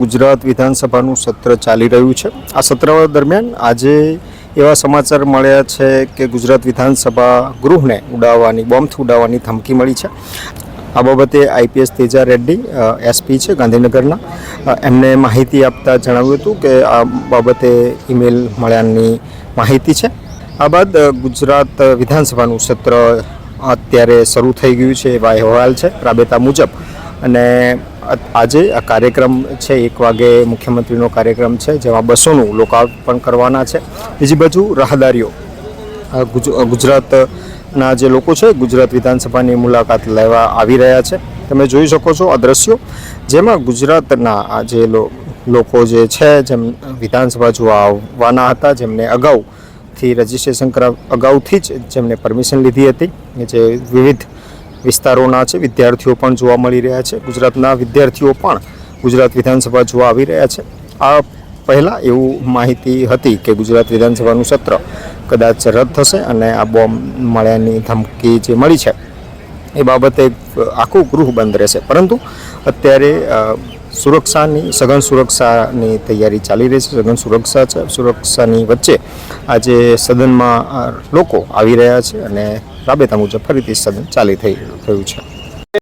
ગુજરાત વિધાનસભાનું સત્ર ચાલી રહ્યું છે। આ સત્ર દરમિયાન આજે એવા સમાચાર મળ્યા છે કે ગુજરાત વિધાનસભા ગૃહને બોમ્બથી ઉડાવવાની ધમકી મળી છે। આ બાબતે આઈપીએસ તેજા રેડ્ડી એસપી છે ગાંધીનગરના, એમને માહિતી આપતા જણાવ્યું હતું કે આ બાબતે ઈમેલ મળ્યાની માહિતી છે। આ બાદ ગુજરાત વિધાનસભાનું સત્ર અત્યારે શરૂ થઈ ગયું છે એવા અહેવાલ છે રાબેતા મુજબ। અને આજે આ કાર્યક્રમ છે 1 વાગે મુખ્યમંત્રીનો કાર્યક્રમ છે, જેમાં બસોનું લોકાર્પણ કરવાના છે। બીજી બાજુ રાહદારીઓ ગુજરાતના જે લોકો છે ગુજરાત વિધાનસભાની મુલાકાત લેવા આવી રહ્યા છે। તમે જોઈ શકો છો આ દ્રશ્યો, જેમાં ગુજરાતના આ જે લોકો જે છે જેમ વિધાનસભા જોવા આવવાના હતા, જેમને અગાઉથી રજીસ્ટ્રેશન અગાઉથી જ જેમને પરમિશન લીધી હતી, જે વિવિધ વિસ્તારોના છે વિદ્યાર્થીઓ પણ જોવા મળી રહ્યા છે। ગુજરાતના વિદ્યાર્થીઓ પણ ગુજરાત વિધાનસભા જોવા આવી રહ્યા છે। આ પહેલાં એવું માહિતી હતી કે ગુજરાત વિધાનસભાનું સત્ર કદાચ રદ થશે અને આ બોમ્બ મળ્યાની ધમકી જે મળી છે એ બાબતે આખું ગૃહ બંધ રહેશે, પરંતુ અત્યારે સઘન સુરક્ષાની તૈયારી ચાલી રહી છે। સઘન સુરક્ષા છે, સુરક્ષાની વચ્ચે આજે સદનમાં લોકો આવી રહ્યા છે અને રાબેતા મુજબ ફરીથી સદન થયું છે।